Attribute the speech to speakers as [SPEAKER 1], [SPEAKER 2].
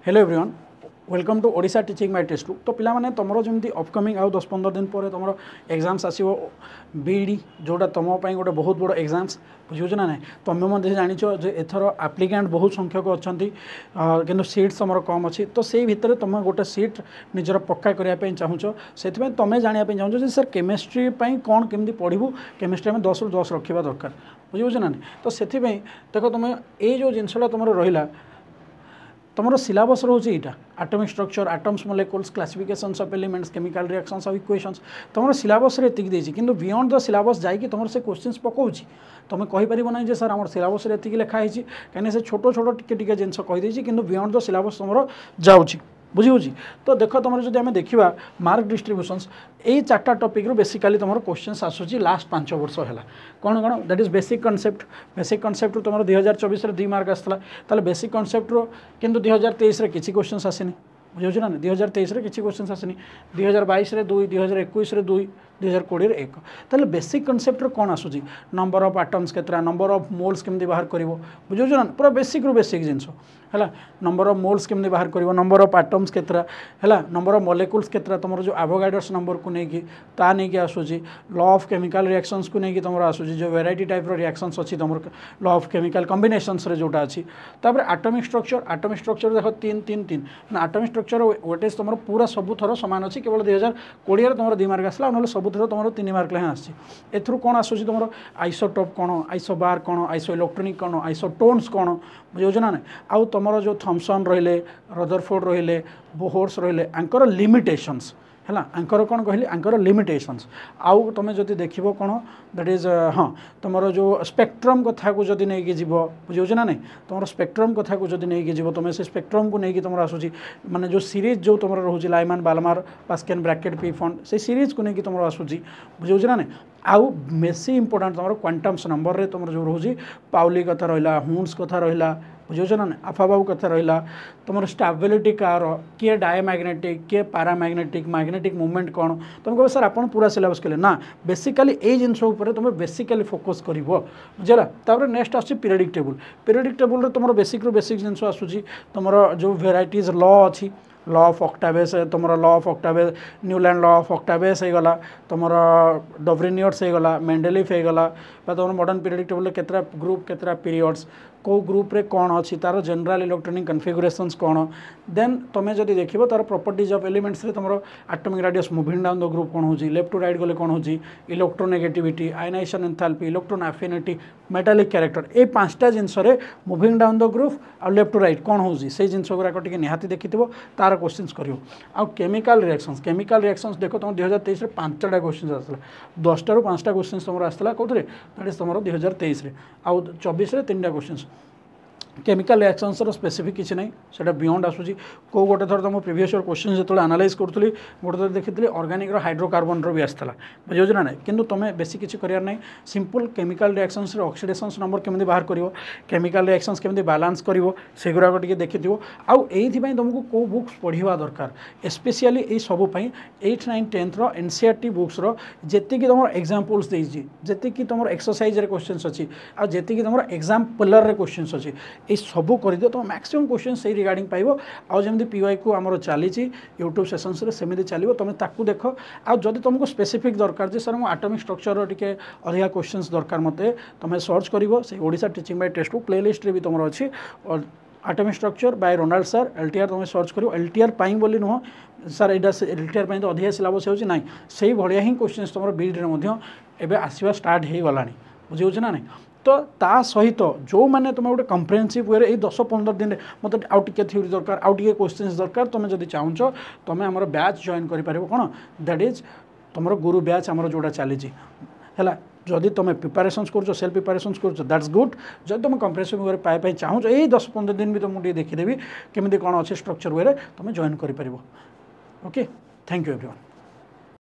[SPEAKER 1] Hello everyone welcome to Odisha teaching my test book. तो पिला माने तुमरो जमती अपकमिंग आउ 10-15 दिन पर तुम एग्जाम्स आसो बीडी जोटा तुम गोटे बहुत बड़ एग्जाम्स बुझे ना ना तुम्हें जानिच जे एथर आप्लिकेंट बहुत संख्यक अच्छा कि सीट्स तुम कम अच्छी तो से भितर तुम गोटे सीट निजर पक्का करने चाहूच से तुम्हें जानापी चाहूँ सर केमिस्ट्री कौन केमी पढ़ू केमिस्ट्री में 10 ରୁ 10 रखा दरकार बुझे ना तो से देख तुम ये जो जिनसा तुम रहा तुम सिलेबस रोचे यहाँ atomic structure atoms molecules classifications of elements chemical reactions of equations तुम सिलेबस रे एतिक देछि किंतु बियॉन्ड द सिलेबस जाइए तुम से क्वेश्चंस पकाउछि तुम कहीपर ना जे सर आम सिलेबस रे एतिक लिखाई कहीं से छोट छोट टिके जिनस कहीदेछि किंतु बियॉन्ड द सिलेबस तुम जाउछि बुझी तो देख तुम जो आम देखा मार्क डिस्ट्रीब्यूशंस यही 4टा टॉपिक रू बेसिकली तुम क्वेश्चंस आसूँ लास्ट 5 वर्ष है कौन कौन दैट इज बेसिक कॉन्सेप्ट रू तुम 2024 2 मार्क आसाला बेसिक कॉन्सेप्ट रू किंतु 2023 किसी क्वेश्चंस आसनी बुझे ना 2023 किसी क्वेश्चन आसनी 2022 2 2021 2 2020 1 ताले बेसिक कॉन्सेप्ट कौन आसूँ नंबर ऑफ एटम्स केतरा नंबर ऑफ मोल्स केमती बाहर कर बुझे ना पूरा बेसिक रू बेसिक जिनस है नंबर ऑफ मोल्स केमती बाहर कर नंबर ऑफ एटम्स केतरा है नंबर ऑफ मोलेकुल्स केतरा तुम जो एवोगाड्रोस नंबर को लेकिन ता नहीं आसूँ लॉ ऑफ केमिकल रिएक्शंस को लेकिन तुम आसूँ जो वेराइटी टाइप रिएक्शंस अच्छी तुम लॉ ऑफ केमिकल कॉम्बिनेशंस रे जोटा अच्छी तापर एटॉमिक स्ट्रक्चर देख 3 एटॉमिक स्ट्रक्चर वेटेज तुम पूरा सबू थर सामान अच्छी केवल 2020 तुम 2 मार्क आसला ना सब थर तुम 3 मार्क हाँ आसी एथुरु कौन आसूँ तुम आइसोटोप कौन आइसोबार कौन आइसो इलेक्ट्रोनिक कौन आइसोटोन्स कौन बुझे ना आउ तुम जो थॉमसन रहिले रदरफोर्ड रहिले बोहोर्स रहिले आंकर लिमिटेशंस है आंकर कौन कहली आंकर लिमिटेशंस आउ तुम जदि देख कौन दैट इज हाँ तुम जो स्पेक्ट्रम कथा को जदि नहीं जीव बुझे ना नहीं तुम स्पेक्ट्रम कथा को जदि नहीं जीव तुम से स्पेक्ट्रम को लेकिन तुम आसूँ माने जो सीरीज जो तुम रोचे लाइमान बालमार पास्केन ब्रैकेट पी फंड से सीरीज को लेकिन तुम आसूँ बुझे ना नहीं आउ बेसी इंपोर्टेंट तुम क्वांटम्स नंबर रे तुम जो रोचे पाउली कथा रहा हुन्स कथा रहा बुझे ना आफाबाबू कथा रहा तुम स्टेबिलिटी कार किए डायमैग्नेटिक किए पैरामैग्नेटिक मैग्नेटिक मूवमेंट कौन तुम कह सर आप पूरा सिलेबस कले ना बेसिकली ये जिनस तुम बेसिकली फोकस कर बुझेगा तापर नेक्स्ट आस पीरियडिक टेबुल तुम बेसिक रू बेसिक जिनस आसूँ तुम जो भेराइटीज लॉ अच्छी लॉ ऑफ ऑक्टावेस तुम law of octaves Newland law of octaves हो गला तुम डॉवरिनियर्स हो गला मेंडेलिफ हो गला तुम मॉडर्न पीरियडिक टेबुल केतरा ग्रुप केतरा पीरियड्स को ग्रुप रे कौन अच्छी तार जनरल इलेक्ट्रॉनिक कन्फिगरेशंस कौन देन तुम्हें जब देख तार प्रॉपर्टीज ऑफ एलिमेंट्स रे तुम atomic radius moving down the group कौन हो लेफ्ट टू राइट गले कौन हो electronegativity ionization enthalpy electron affinity metallic character ये 5टा जिनस मूविंग डाउन द ग्रुप और लेफ्ट टू राइट कौन हो जिनस गुराक टी निहाती देखी तार क्वेश्चन कर केमिकल रिएक्शंस देख तुम 2023 5टा क्वेश्चन आसला 10टा रू 5टा क्वेश्चन तुम आसला कौन तुम 2023 आउ 24 3टा क्वेश्चन केमिकल रिएक्शंस स्पेसिफिक किसी ना से बियॉन्ड आसूँ कौ गोटे थर तुम प्रीवियस ईयर क्वेश्चन जो एनालाइज करी गोटे थर देखी ऑर्गेनिक हाइड्रोकार्बन भी आसाला बुझे ना कि तुम्हें बेसी किसी करार ना simple chemical reactions oxidation number केमी बाहर कर केमिकल रिएक्शंस केमी बालांस कर से गुराक टी देखी आउ ये तुमको कौ बुक्स पढ़ा दरकार स्पेशली ये सबूपाई 8, 9, 10 NCERT बुक्स जी तुम एग्जाम्पल्स जी तुम एक्सरसाइज क्वेश्चन अच्छी आती तुम एग्जाम्पलर क्वेश्चन अच्छी ये सबू कर दियो तो मैक्सिमम क्वेश्चन से रिगार्डिंग पाइबो आउ जमी पीवाई को आमर चली यूट्यूब सेसन्स सेमती चलो तुम ताकू देख आदि तुमको स्पेसिफिक दरकार जे सर मुझे एटॉमिक स्ट्रक्चर टे अधिका क्वेश्चंस दरकार मत तुम सर्च कर Odisha teaching by test book playlist रे भी तुम अच्छी और atomic structure by Ronald sir LTR तुम सर्च कर LTR पाई बोली नुह सर यहाँ LTR पाई तो अधिका सिलेबस हो से भाया ही क्वेश्चन तुम बीडी आसवा स्टार्ट हो गला बुझे ना नहीं तो ता सहित जो मैंने तुम गोटे कम्प्रेहेन्सिव वे 10-15 दिन मतलब आउ टे थ्योरी दरकार आउ टे क्वेश्चंस दरकार तुम जब चाहूँ तुम आम बैच जॉइन कर कौन दैट इज तुम गुरु बैच आमर जोड़ा चली है जदि तुम प्रिपारेसन कर सेल्फ प्रिपारेसन कर दैट्स गुड जब तुम कम्प्रेहेन्सिव वे पाई चाहूँ यही 10-15 दिन भी तुमको देखीदेवी केमी कौन अच्छे स्ट्रक्चर वे तुम जॉइन कर ओके थैंक यू एवरीवन।